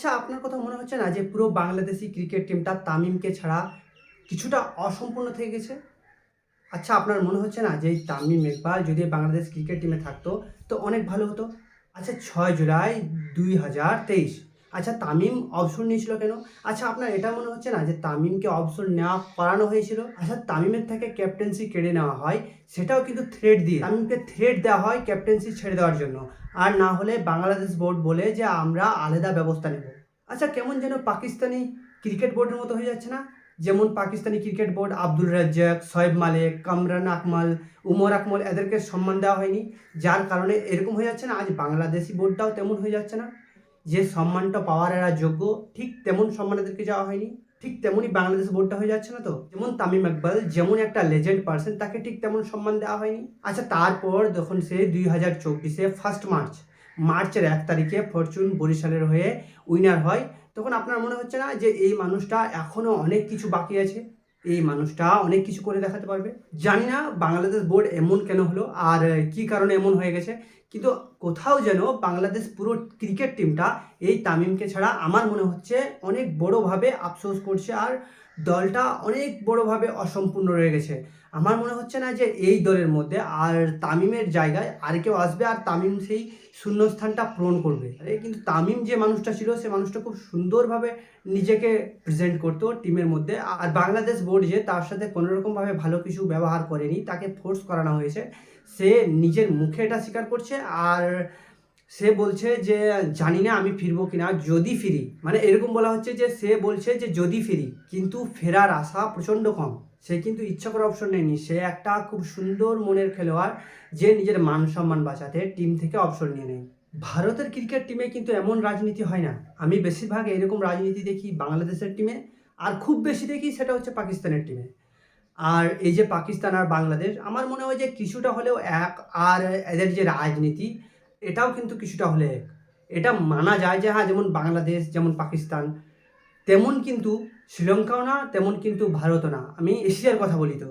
আচ্ছা, আপনার কথা মনে হচ্ছে না যে পুরো বাংলাদেশি ক্রিকেট টিমটা তামিমকে ছাড়া কিছুটা অসম্পূর্ণ থেকে গেছে? আচ্ছা, আপনার মনে হচ্ছে না যে এই তামিম ইকবাল যদি বাংলাদেশ ক্রিকেট টিমে থাকতো তো অনেক ভালো হতো? আচ্ছা, ৬ জুলাই ২০২৩, আচ্ছা তামিম অবসর নিয়েছিল কেন? আচ্ছা, আপনার এটা মনে হচ্ছে না যে তামিমকে অবসর নেওয়া করানো হয়েছিল? আচ্ছা, তামিমের থেকে ক্যাপ্টেন্সি কেড়ে নেওয়া হয়, সেটাও কিন্তু থ্রেট দিয়ে। তামিমকে থ্রেট দেওয়া হয় ক্যাপ্টেন্সি ছেড়ে দেওয়ার জন্য। আর না হলে বাংলাদেশ বোর্ড বলে যে আমরা আলাদা ব্যবস্থা নেব। আচ্ছা, কেমন যেন পাকিস্তানি ক্রিকেট বোর্ডের মতো হয়ে যাচ্ছে না? যেমন পাকিস্তানি ক্রিকেট বোর্ড আব্দুল রাজ্জাক, শোয়েব মালিক, কামরান আকমাল, উমর আকমল এদেরকে সম্মান দেওয়া হয়নি, যার কারণে এরকম হয়ে যাচ্ছে না। আজ বাংলাদেশি বোর্ডটাও তেমন হয়ে যাচ্ছে না। যে সম্মানটা পাওয়ার এরা যোগ্য, ঠিক তেমন সম্মান এদেরকে যাওয়া হয়নি। ঠিক তেমনই বাংলাদেশ বোর্ডটা হয়ে যাচ্ছে না তো? যেমন তামিম ইকবাল যেমন একটা লেজেন্ড পার্সন, তাকে ঠিক তেমন সম্মান দেওয়া হয়নি। আচ্ছা, তারপর যখন সে 2024-এ ফার্স্ট মার্চের 1 তারিখে ফরচুন বরিশালের হয়ে উইনার হয়, তখন আপনার মনে হচ্ছে না যে এই মানুষটা এখনও অনেক কিছু বাকি আছে, এই মানুষটা অনেক কিছু করে দেখাতে পারবে? জানি না বাংলাদেশ বোর্ড এমন কেন হলো আর কি কারণে এমন হয়ে গেছে, কিন্তু কোথাও যেন বাংলাদেশ পুরো ক্রিকেট টিমটা এই তামিমকে ছাড়া আমার মনে হচ্ছে অনেক বড়োভাবে আফসোস করছে, আর দলটা অনেক বড়োভাবে অসম্পূর্ণ রয়ে গেছে। আমার মনে হচ্ছে না যে এই দলের মধ্যে আর তামিমের জায়গায় আর কেউ আসবে আর তামিম সেই শূন্যস্থানটা পূরণ করবে। কিন্তু তামিম যে মানুষটা ছিল, সে মানুষটা খুব সুন্দরভাবে নিজেকে প্রেজেন্ট করতো টিমের মধ্যে। আর বাংলাদেশ বোর্ড যে তার সাথে কোনোরকমভাবে ভালো কিছু ব্যবহার করেনি, তাকে ফোর্স করানো হয়েছে, সে নিজের মুখে এটা স্বীকার করছে। আর সে বলছে যে জানি না আমি ফিরবো কিনা, যদি ফিরি, মানে এরকম বলা হচ্ছে যে সে বলছে যে যদি ফিরি, কিন্তু ফেরার আশা প্রচণ্ড কম। সে কিন্তু ইচ্ছা করে অবসর নেয়নি, সে একটা খুব সুন্দর মনের খেলোয়াড় যে নিজের মান সম্মান বাঁচাতে টিম থেকে অবসর নিয়ে নেয়। ভারতের ক্রিকেট টিমে কিন্তু এমন রাজনীতি হয় না। আমি বেশিরভাগ এরকম রাজনীতি দেখি বাংলাদেশের টিমে, আর খুব বেশি দেখি সেটা হচ্ছে পাকিস্তানের টিমে। আর এই যে পাকিস্তান আর বাংলাদেশ, আমার মনে হয় যে কিছুটা হলেও এক। আর এদের যে রাজনীতি, এটাও কিন্তু কিছুটা হলে এক। এটা মানা যায় যে হ্যাঁ, যেমন বাংলাদেশ যেমন পাকিস্তান, তেমন কিন্তু শ্রীলঙ্কাও না, তেমন কিন্তু ভারতও না। আমি এশিয়ার কথা বলি তো।